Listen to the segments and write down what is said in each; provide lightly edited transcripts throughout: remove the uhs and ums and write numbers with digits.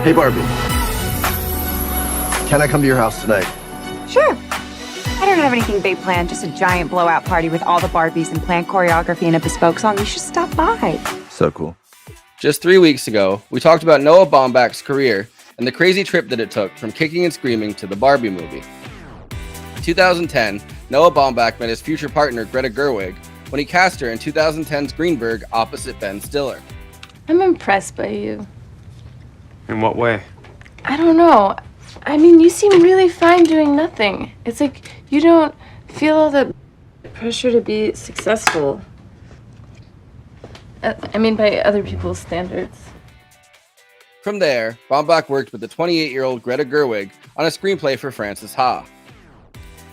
Hey, Barbie. Can I come to your house tonight? Sure. I don't have anything big planned, just a giant blowout party with all the Barbies and planned choreography and a bespoke song. You should stop by. So cool. Just 3 weeks ago, we talked about Noah Baumbach's career and the crazy trip that it took from Kicking and Screaming to the Barbie movie. In 2010, Noah Baumbach met his future partner Greta Gerwig when he cast her in 2010's Greenberg opposite Ben Stiller. I'm impressed by you. In what way? I don't know. I mean, you seem really fine doing nothing. It's like you don't feel all the pressure to be successful. I mean, by other people's standards. From there, Baumbach worked with the 28-year-old Greta Gerwig on a screenplay for Frances Ha.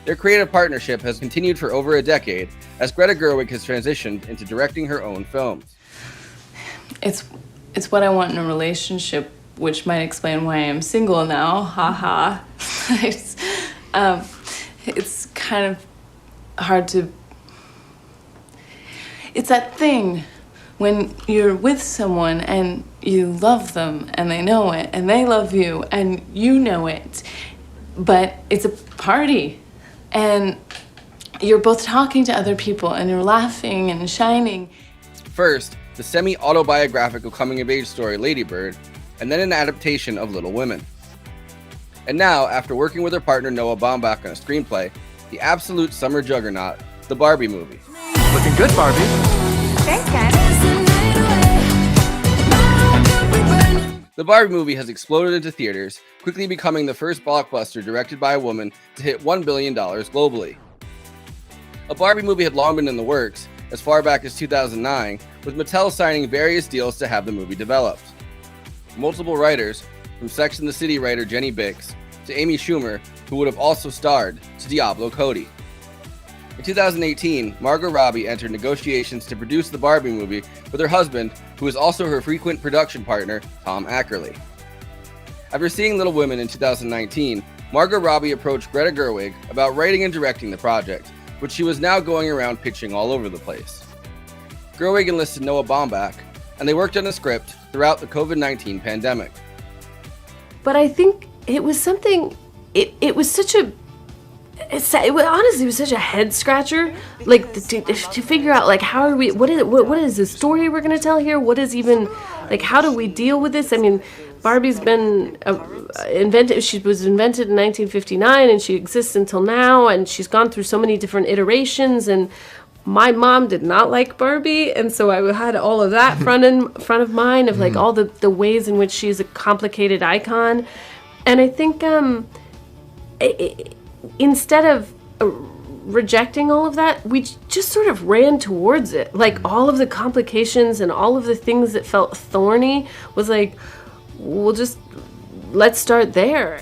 Their creative partnership has continued for over a decade as Greta Gerwig has transitioned into directing her own films. It's what I want in a relationship, which might explain why I'm single now. Ha ha. It's kind of hard to. It's that thing when you're with someone and you love them and they know it and they love you and you know it, but it's a party and you're both talking to other people and you're laughing and shining. First, the semi-autobiographical coming-of-age story Lady Bird, and then an adaptation of Little Women. And now, after working with her partner Noah Baumbach on a screenplay, the absolute summer juggernaut, the Barbie movie. Looking good, Barbie. Thanks, Ken. The Barbie movie has exploded into theaters, quickly becoming the first blockbuster directed by a woman to hit $1 billion globally. A Barbie movie had long been in the works, as far back as 2009, with Mattel signing various deals to have the movie developed. Multiple writers, from Sex and the City writer Jenny Bix, to Amy Schumer, who would have also starred, to Diablo Cody. In 2018, Margot Robbie entered negotiations to produce the Barbie movie with her husband, who is also her frequent production partner, Tom Ackerley. After seeing Little Women in 2019, Margot Robbie approached Greta Gerwig about writing and directing the project, which she was now going around pitching all over the place. Gerwig enlisted Noah Baumbach, and they worked on a script throughout the COVID-19 pandemic. But I think it was something, it was such a, honestly, it was such a head scratcher, like to figure out like how are we, what is the story we're gonna tell here? What is even, like how do we deal with this? I mean, Barbie's been invented, she was invented in 1959 and she exists until now, and she's gone through so many different iterations, and my mom did not like Barbie, and so I had all of that front of mind of like all the ways in which she's a complicated icon. And I think instead of rejecting all of that, we just sort of ran towards it. Like all of the complications and all of the things that felt thorny was like, let's start there.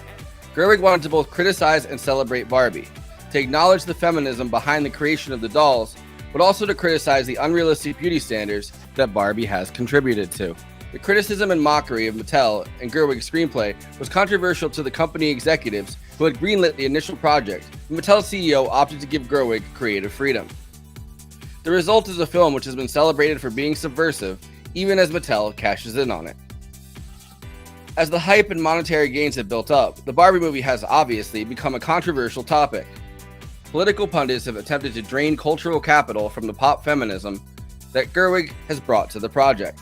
Gerwig wanted to both criticize and celebrate Barbie, to acknowledge the feminism behind the creation of the dolls, but also to criticize the unrealistic beauty standards that Barbie has contributed to. The criticism and mockery of Mattel and Gerwig's screenplay was controversial to the company executives who had greenlit the initial project, and Mattel's CEO opted to give Gerwig creative freedom. The result is a film which has been celebrated for being subversive, even as Mattel cashes in on it. As the hype and monetary gains have built up, the Barbie movie has obviously become a controversial topic. Political pundits have attempted to drain cultural capital from the pop feminism that Gerwig has brought to the project.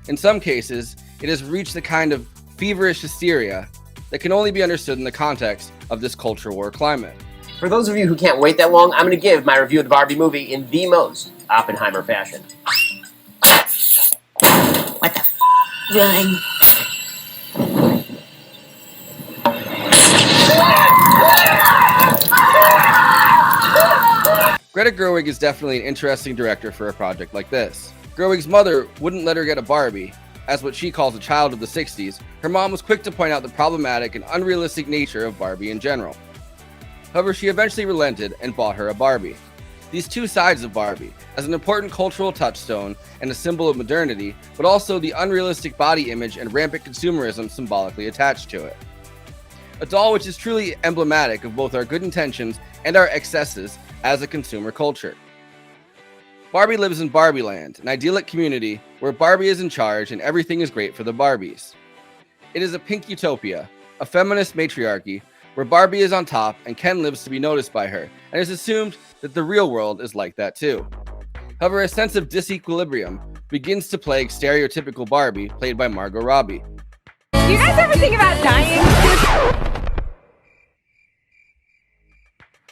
In some cases, it has reached the kind of feverish hysteria that can only be understood in the context of this culture war climate. For those of you who can't wait that long, I'm going to give my review of the Barbie movie in the most Oppenheimer fashion. What the? Run. Greta Gerwig is definitely an interesting director for a project like this. Gerwig's mother wouldn't let her get a Barbie. As what she calls a child of the 60s, her mom was quick to point out the problematic and unrealistic nature of Barbie in general. However, she eventually relented and bought her a Barbie. These two sides of Barbie, as an important cultural touchstone and a symbol of modernity, but also the unrealistic body image and rampant consumerism symbolically attached to it. A doll which is truly emblematic of both our good intentions and our excesses as a consumer culture. Barbie lives in Barbie Land, an idyllic community where Barbie is in charge and everything is great for the Barbies. It is a pink utopia, a feminist matriarchy, where Barbie is on top and Ken lives to be noticed by her, and it's assumed that the real world is like that too. However, a sense of disequilibrium begins to plague stereotypical Barbie, played by Margot Robbie. Do you guys ever think about dying?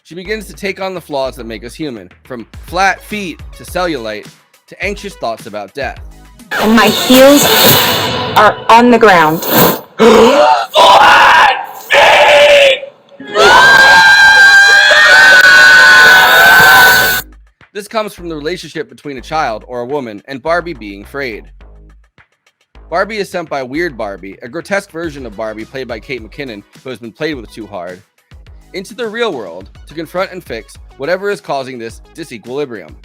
She begins to take on the flaws that make us human, from flat feet to cellulite to anxious thoughts about death. And my heels are on the ground. This comes from the relationship between a child or a woman and Barbie being frayed. Barbie is sent by Weird Barbie, a grotesque version of Barbie played by Kate McKinnon, who has been played with too hard, into the real world to confront and fix whatever is causing this disequilibrium.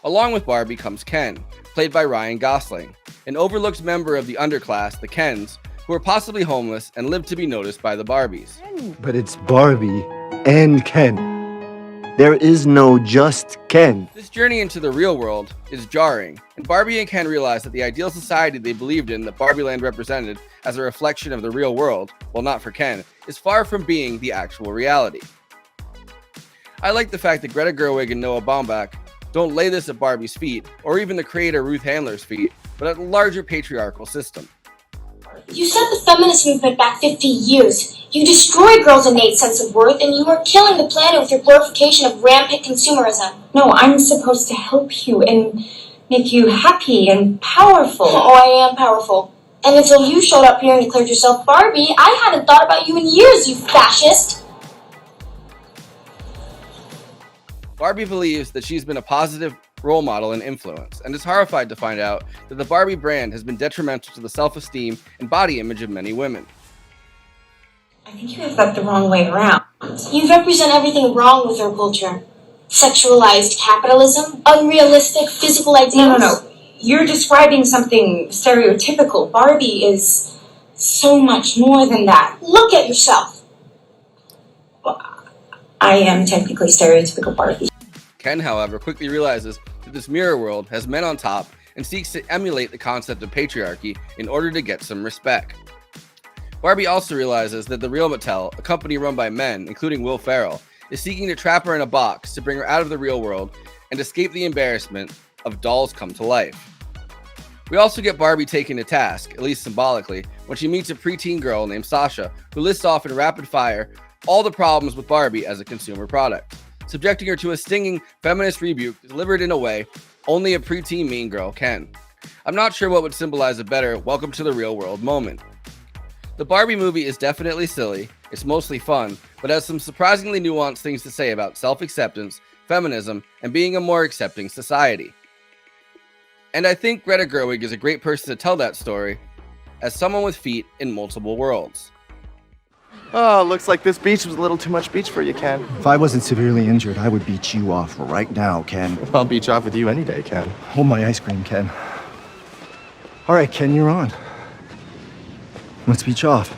Along with Barbie comes Ken, played by Ryan Gosling, an overlooked member of the underclass, the Kens, who are possibly homeless and live to be noticed by the Barbies. But it's Barbie and Ken. There is no just Ken. This journey into the real world is jarring, and Barbie and Ken realize that the ideal society they believed in, that Barbie Land represented as a reflection of the real world, well, not for Ken, is far from being the actual reality. I like the fact that Greta Gerwig and Noah Baumbach don't lay this at Barbie's feet, or even the creator Ruth Handler's feet, but at a larger patriarchal system. You set the feminist movement back 50 years. You destroy girls' innate sense of worth, and you are killing the planet with your glorification of rampant consumerism. No, I'm supposed to help you and make you happy and powerful. Oh, I am powerful. And until you showed up here and declared yourself Barbie, I hadn't thought about you in years, you fascist! Barbie believes that she's been a positive role model and influence, and is horrified to find out that the Barbie brand has been detrimental to the self-esteem and body image of many women. I think you have that the wrong way around. You represent everything wrong with our culture. Sexualized capitalism, unrealistic physical ideals. No. You're describing something stereotypical. Barbie is so much more than that. Look at yourself. Well, I am technically stereotypical Barbie. Ken, however, quickly realizes that this mirror world has men on top and seeks to emulate the concept of patriarchy in order to get some respect. Barbie also realizes that the real Mattel, a company run by men, including Will Ferrell, is seeking to trap her in a box to bring her out of the real world and escape the embarrassment of dolls come to life. We also get Barbie taken to task, at least symbolically, when she meets a preteen girl named Sasha, who lists off in rapid fire all the problems with Barbie as a consumer product, subjecting her to a stinging feminist rebuke delivered in a way only a preteen mean girl can. I'm not sure what would symbolize a better welcome to the real world moment. The Barbie movie is definitely silly, it's mostly fun, but has some surprisingly nuanced things to say about self-acceptance, feminism, and being a more accepting society. And I think Greta Gerwig is a great person to tell that story as someone with feet in multiple worlds. Oh, looks like this beach was a little too much beach for you, Ken. If I wasn't severely injured, I would beat you off right now, Ken. I'll beach off with you any day, Ken. Hold my ice cream, Ken. All right, Ken, you're on. Let's beach off.